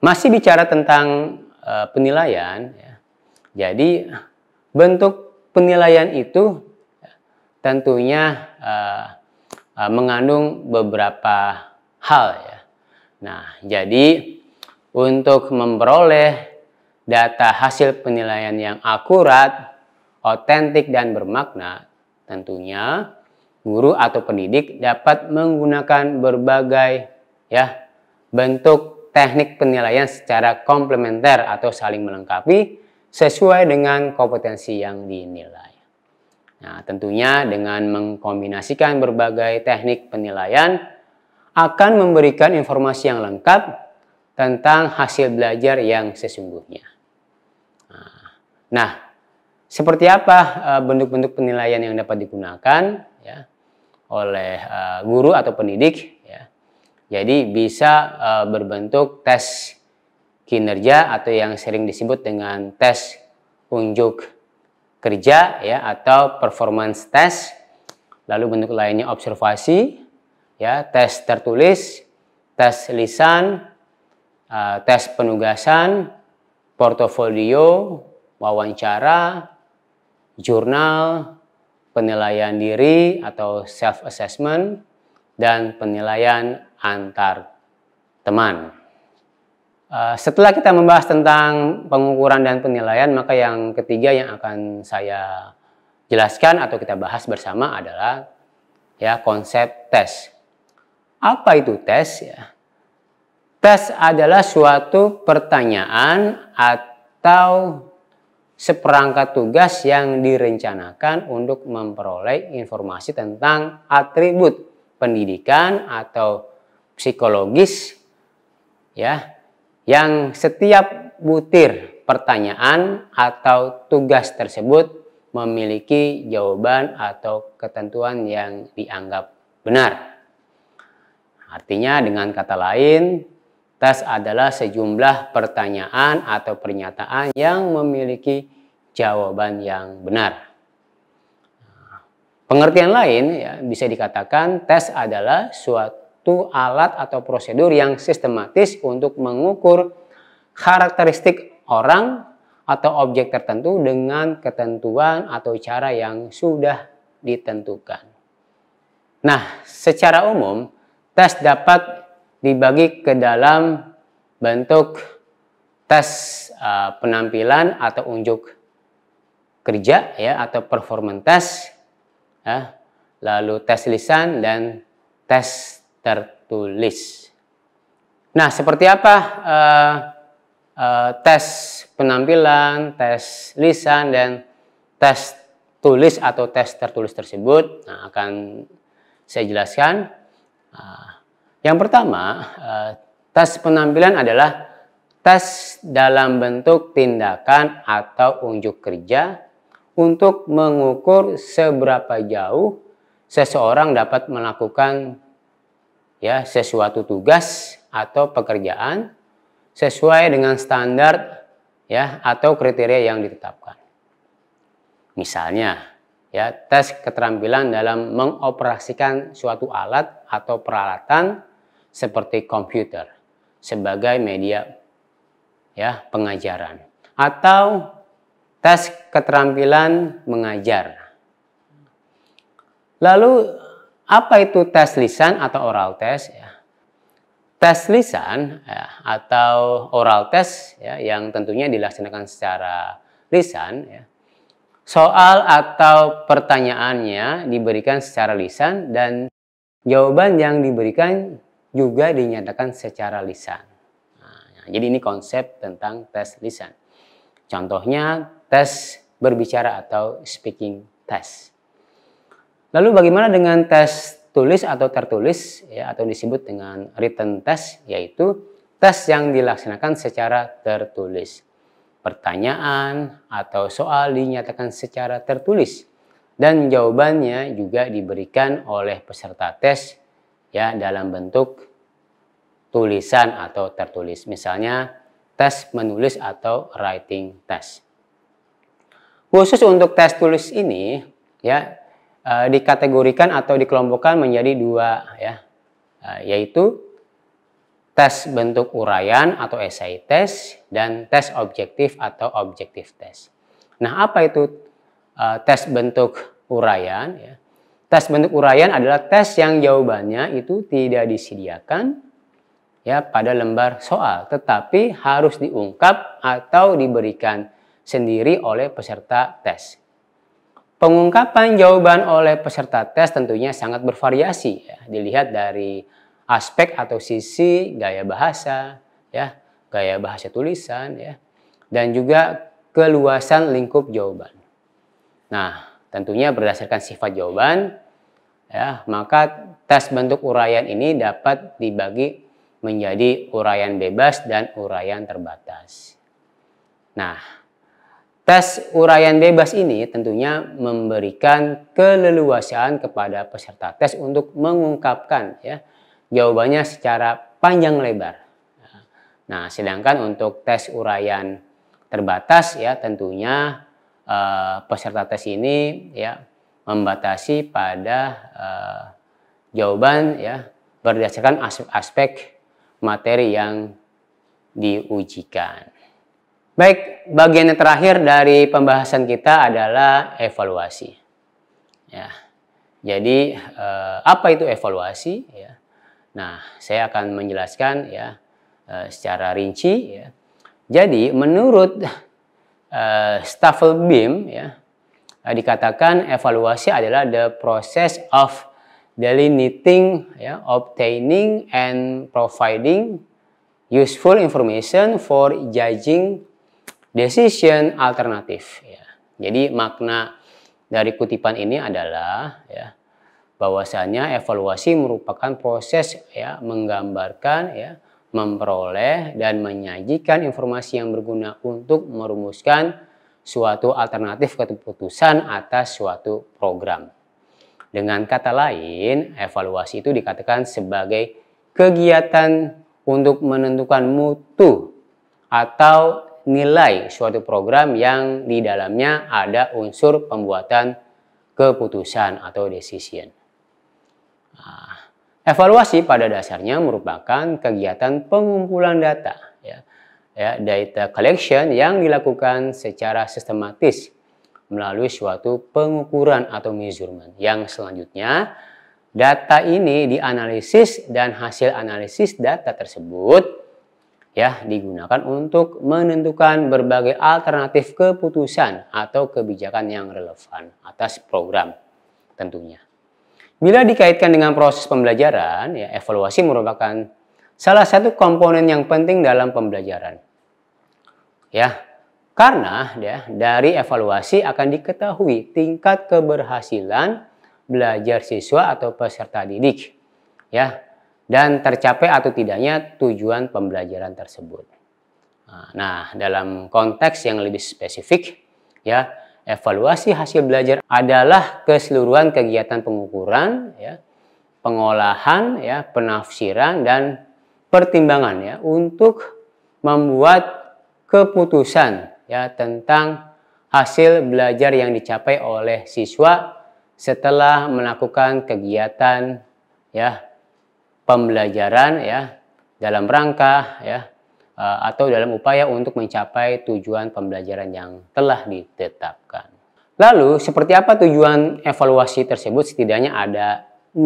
Masih bicara tentang penilaian, ya. Jadi bentuk penilaian itu tentunya mengandung beberapa hal, ya. Nah, jadi untuk memperoleh data hasil penilaian yang akurat, otentik, dan bermakna, tentunya guru atau pendidik dapat menggunakan berbagai bentuk teknik penilaian secara komplementer atau saling melengkapi sesuai dengan kompetensi yang dinilai. Nah, tentunya dengan mengkombinasikan berbagai teknik penilaian akan memberikan informasi yang lengkap tentang hasil belajar yang sesungguhnya. Nah, seperti apa bentuk-bentuk penilaian yang dapat digunakan oleh guru atau pendidik, ya. Jadi bisa berbentuk tes kinerja atau yang sering disebut dengan tes unjuk kerja, ya, atau performance test. Lalu bentuk lainnya observasi, ya, tes tertulis, tes lisan, tes penugasan, portofolio, wawancara, jurnal, penilaian diri atau self-assessment, dan penilaian antar teman. Setelah kita membahas tentang pengukuran dan penilaian, maka yang ketiga yang akan saya jelaskan atau kita bahas bersama adalah konsep tes. Apa itu tes? Tes adalah suatu pertanyaan atau seperangkat tugas yang direncanakan untuk memperoleh informasi tentang atribut pendidikan atau psikologis, yang setiap butir pertanyaan atau tugas tersebut memiliki jawaban atau ketentuan yang dianggap benar. Artinya dengan kata lain, tes adalah sejumlah pertanyaan atau pernyataan yang memiliki jawaban yang benar. Pengertian lain bisa dikatakan tes adalah suatu alat atau prosedur yang sistematis untuk mengukur karakteristik orang atau objek tertentu dengan ketentuan atau cara yang sudah ditentukan. Nah, secara umum tes dapat dibagi ke dalam bentuk tes penampilan atau unjuk kerja, atau performance test, lalu tes lisan dan tes tertulis. Nah, seperti apa tes penampilan, tes lisan, dan tes tulis atau tes tertulis tersebut? Nah, akan saya jelaskan. Yang pertama, tes penampilan adalah tes dalam bentuk tindakan atau unjuk kerja untuk mengukur seberapa jauh seseorang dapat melakukan sesuatu tugas atau pekerjaan sesuai dengan standar atau kriteria yang ditetapkan. Misalnya, tes keterampilan dalam mengoperasikan suatu alat atau peralatan seperti komputer sebagai media pengajaran, atau tes keterampilan mengajar. Lalu apa itu tes lisan atau oral test? Tes lisan atau oral test yang tentunya dilaksanakan secara lisan, soal atau pertanyaannya diberikan secara lisan dan jawaban yang diberikan juga dinyatakan secara lisan. Nah, jadi ini konsep tentang tes lisan. Contohnya tes berbicara atau speaking test. Lalu bagaimana dengan tes tulis atau tertulis atau disebut dengan written test, yaitu tes yang dilaksanakan secara tertulis. Pertanyaan atau soal dinyatakan secara tertulis dan jawabannya juga diberikan oleh peserta tes dalam bentuk tulisan atau tertulis. Misalnya tes menulis atau writing test. Khusus untuk tes tulis ini dikategorikan atau dikelompokkan menjadi dua, yaitu tes bentuk uraian atau essay test, dan tes objektif atau objective test. Nah, apa itu tes bentuk uraian? Ya. Tes bentuk uraian adalah tes yang jawabannya itu tidak disediakan ya pada lembar soal, tetapi harus diungkap atau diberikan sendiri oleh peserta tes. Pengungkapan jawaban oleh peserta tes tentunya sangat bervariasi ya, dilihat dari aspek atau sisi gaya bahasa ya, gaya bahasa tulisan ya, dan juga keluasan lingkup jawaban. Nah, tentunya berdasarkan sifat jawaban ya, maka tes bentuk uraian ini dapat dibagi menjadi uraian bebas dan uraian terbatas. Nah, tes uraian bebas ini tentunya memberikan keleluasaan kepada peserta tes untuk mengungkapkan ya jawabannya secara panjang lebar. Nah, sedangkan untuk tes uraian terbatas ya tentunya peserta tes ini ya membatasi pada jawaban ya berdasarkan aspek materi yang diujikan. Baik, bagian yang terakhir dari pembahasan kita adalah evaluasi. Ya, jadi apa itu evaluasi? Ya. Nah, saya akan menjelaskan ya secara rinci. Ya. Jadi menurut Staffelbeam ya, dikatakan evaluasi adalah the process of delineating, ya, obtaining and providing useful information for judging decision alternatif. Ya. Jadi makna dari kutipan ini adalah ya, bahwasanya evaluasi merupakan proses ya menggambarkan ya, memperoleh dan menyajikan informasi yang berguna untuk merumuskan suatu alternatif keputusan atas suatu program. Dengan kata lain, evaluasi itu dikatakan sebagai kegiatan untuk menentukan mutu atau nilai suatu program yang di dalamnya ada unsur pembuatan keputusan atau decision. Nah, evaluasi pada dasarnya merupakan kegiatan pengumpulan data, ya, data collection yang dilakukan secara sistematis melalui suatu pengukuran atau measurement. Yang selanjutnya, data ini dianalisis dan hasil analisis data tersebut ya digunakan untuk menentukan berbagai alternatif keputusan atau kebijakan yang relevan atas program tentunya. Bila dikaitkan dengan proses pembelajaran, ya, evaluasi merupakan salah satu komponen yang penting dalam pembelajaran. Ya, karena ya, dari evaluasi akan diketahui tingkat keberhasilan belajar siswa atau peserta didik, ya, dan tercapai atau tidaknya tujuan pembelajaran tersebut. Nah, dalam konteks yang lebih spesifik, ya, evaluasi hasil belajar adalah keseluruhan kegiatan pengukuran, ya, pengolahan, ya, penafsiran dan pertimbangan ya untuk membuat keputusan ya tentang hasil belajar yang dicapai oleh siswa setelah melakukan kegiatan ya pembelajaran ya dalam rangka ya atau dalam upaya untuk mencapai tujuan pembelajaran yang telah ditetapkan. Lalu, seperti apa tujuan evaluasi tersebut? Setidaknya ada 6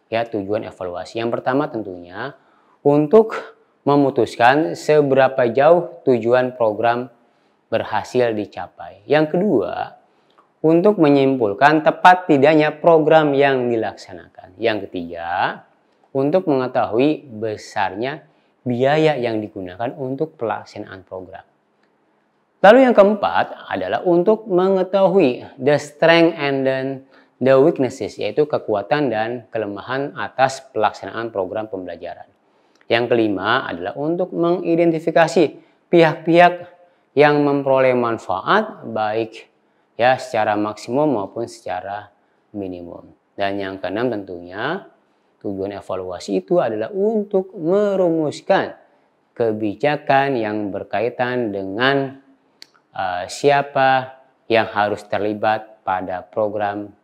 ya tujuan evaluasi. Yang pertama tentunya untuk memutuskan seberapa jauh tujuan program berhasil dicapai. Yang kedua, untuk menyimpulkan tepat tidaknya program yang dilaksanakan. Yang ketiga, untuk mengetahui besarnya biaya yang digunakan untuk pelaksanaan program. Lalu yang keempat adalah untuk mengetahui the strength and then the weaknesses, yaitu kekuatan dan kelemahan atas pelaksanaan program pembelajaran. Yang kelima adalah untuk mengidentifikasi pihak-pihak yang memperoleh manfaat baik ya secara maksimum maupun secara minimum. Dan yang keenam tentunya tujuan evaluasi itu adalah untuk merumuskan kebijakan yang berkaitan dengan siapa yang harus terlibat pada program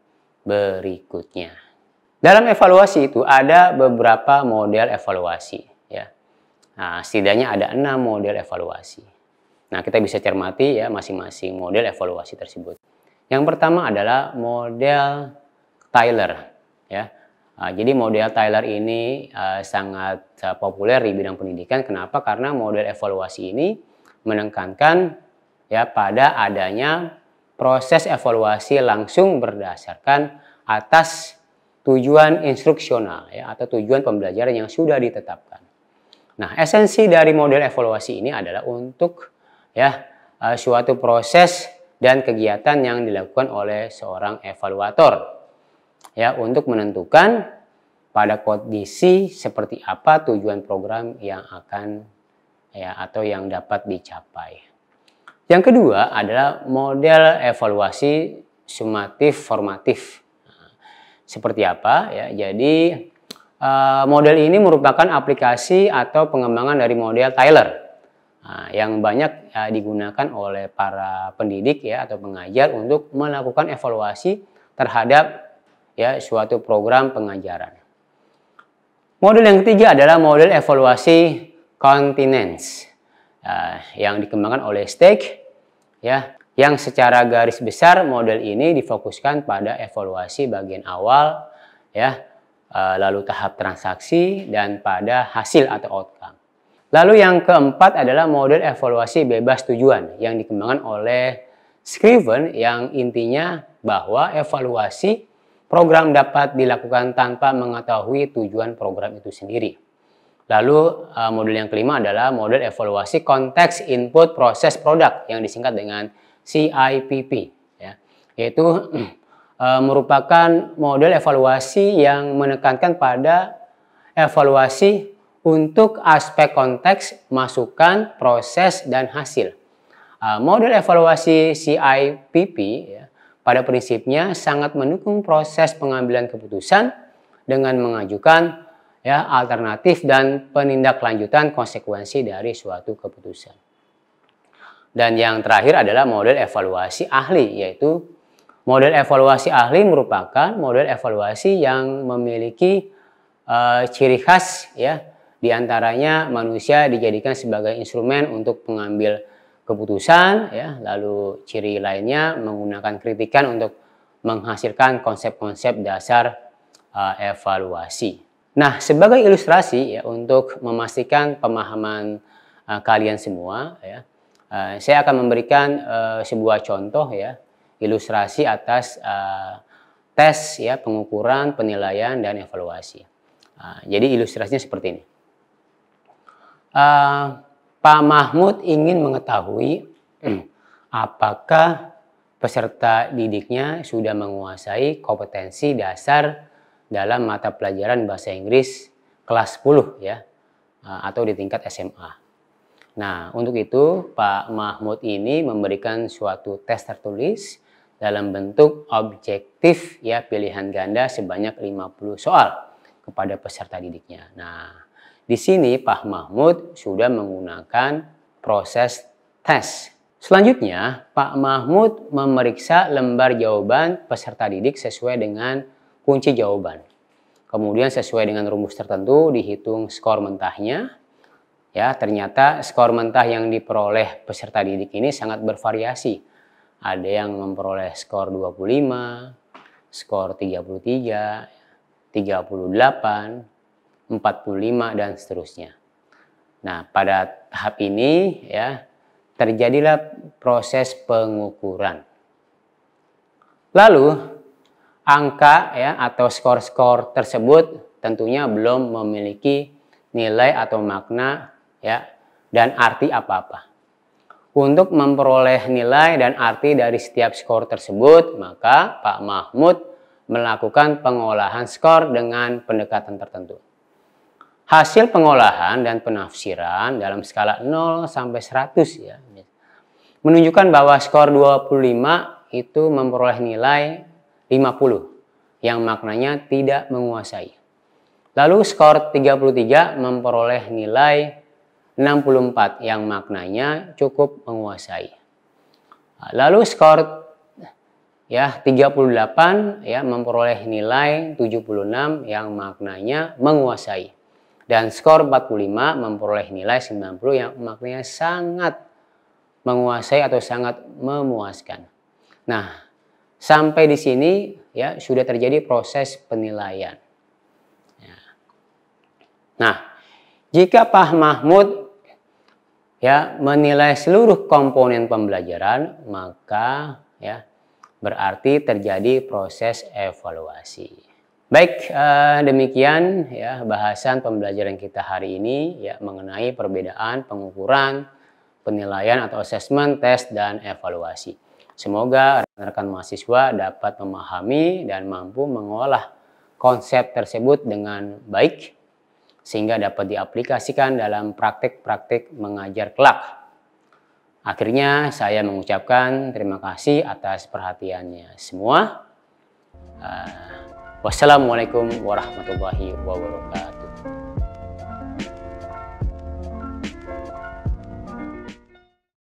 berikutnya. Dalam evaluasi itu ada beberapa model evaluasi. Ya. Nah, setidaknya ada 6 model evaluasi. Nah, kita bisa cermati ya masing-masing model evaluasi tersebut. Yang pertama adalah model Tyler ya. Jadi model Tyler ini sangat populer di bidang pendidikan. Kenapa? Karena model evaluasi ini menekankan ya pada adanya proses evaluasi langsung berdasarkan atas tujuan instruksional ya atau tujuan pembelajaran yang sudah ditetapkan. Nah, esensi dari model evaluasi ini adalah untuk ya suatu proses dan kegiatan yang dilakukan oleh seorang evaluator ya untuk menentukan pada kondisi seperti apa tujuan program yang akan ya atau yang dapat dicapai. Yang kedua adalah model evaluasi sumatif formatif. Seperti apa ya? Jadi model ini merupakan aplikasi atau pengembangan dari model Tyler yang banyak digunakan oleh para pendidik ya atau pengajar untuk melakukan evaluasi terhadap ya suatu program pengajaran. Model yang ketiga adalah model evaluasi continence yang dikembangkan oleh Steck ya, yang secara garis besar model ini difokuskan pada evaluasi bagian awal ya, lalu tahap transaksi dan pada hasil atau outcome. Lalu yang keempat adalah model evaluasi bebas tujuan yang dikembangkan oleh Scriven yang intinya bahwa evaluasi program dapat dilakukan tanpa mengetahui tujuan program itu sendiri. Lalu model yang kelima adalah model evaluasi konteks input proses produk yang disingkat dengan CIPP ya, yaitu merupakan model evaluasi yang menekankan pada evaluasi untuk aspek konteks, masukan, proses, dan hasil. Model evaluasi CIPP ya, pada prinsipnya sangat mendukung proses pengambilan keputusan dengan mengajukan ya, alternatif dan penindaklanjutan konsekuensi dari suatu keputusan. Dan yang terakhir adalah model evaluasi ahli, yaitu model evaluasi ahli merupakan model evaluasi yang memiliki ciri khas ya. Di antaranya manusia dijadikan sebagai instrumen untuk mengambil keputusan ya, lalu ciri lainnya menggunakan kritikan untuk menghasilkan konsep-konsep dasar evaluasi. Nah, sebagai ilustrasi ya untuk memastikan pemahaman kalian semua ya, saya akan memberikan sebuah contoh ya, ilustrasi atas tes ya, pengukuran, penilaian dan evaluasi. Jadi ilustrasinya seperti ini. Pak Mahmud ingin mengetahui apakah peserta didiknya sudah menguasai kompetensi dasar dalam mata pelajaran bahasa Inggris kelas 10 ya, atau di tingkat SMA. Nah, untuk itu Pak Mahmud ini memberikan suatu tes tertulis dalam bentuk objektif ya, pilihan ganda sebanyak 50 soal kepada peserta didiknya. Nah, di sini Pak Mahmud sudah menggunakan proses tes. Selanjutnya, Pak Mahmud memeriksa lembar jawaban peserta didik sesuai dengan kunci jawaban. Kemudian sesuai dengan rumus tertentu dihitung skor mentahnya. Ya, ternyata skor mentah yang diperoleh peserta didik ini sangat bervariasi. Ada yang memperoleh skor 25, skor 33, 38, 45 dan seterusnya. Nah, pada tahap ini ya terjadilah proses pengukuran. Lalu angka ya atau skor-skor tersebut tentunya belum memiliki nilai atau makna ya dan arti apa-apa. Untuk memperoleh nilai dan arti dari setiap skor tersebut, maka Pak Mahmud melakukan pengolahan skor dengan pendekatan tertentu. Hasil pengolahan dan penafsiran dalam skala 0 sampai 100 ya, menunjukkan bahwa skor 25 itu memperoleh nilai 50 yang maknanya tidak menguasai. Lalu skor 33 memperoleh nilai 64 yang maknanya cukup menguasai. Lalu skor ya 38 ya memperoleh nilai 76 yang maknanya menguasai. Dan skor 45 memperoleh nilai 90 yang maknanya sangat menguasai atau sangat memuaskan. Nah, sampai di sini ya sudah terjadi proses penilaian. Ya. Nah, jika Pak Mahmud ya menilai seluruh komponen pembelajaran, maka ya berarti terjadi proses evaluasi. Baik, demikian ya bahasan pembelajaran kita hari ini ya mengenai perbedaan pengukuran, penilaian atau asesmen, tes, dan evaluasi. Semoga rekan-rekan mahasiswa dapat memahami dan mampu mengolah konsep tersebut dengan baik sehingga dapat diaplikasikan dalam praktik-praktik mengajar kelak. Akhirnya saya mengucapkan terima kasih atas perhatiannya semua. Wassalamualaikum warahmatullahi wabarakatuh.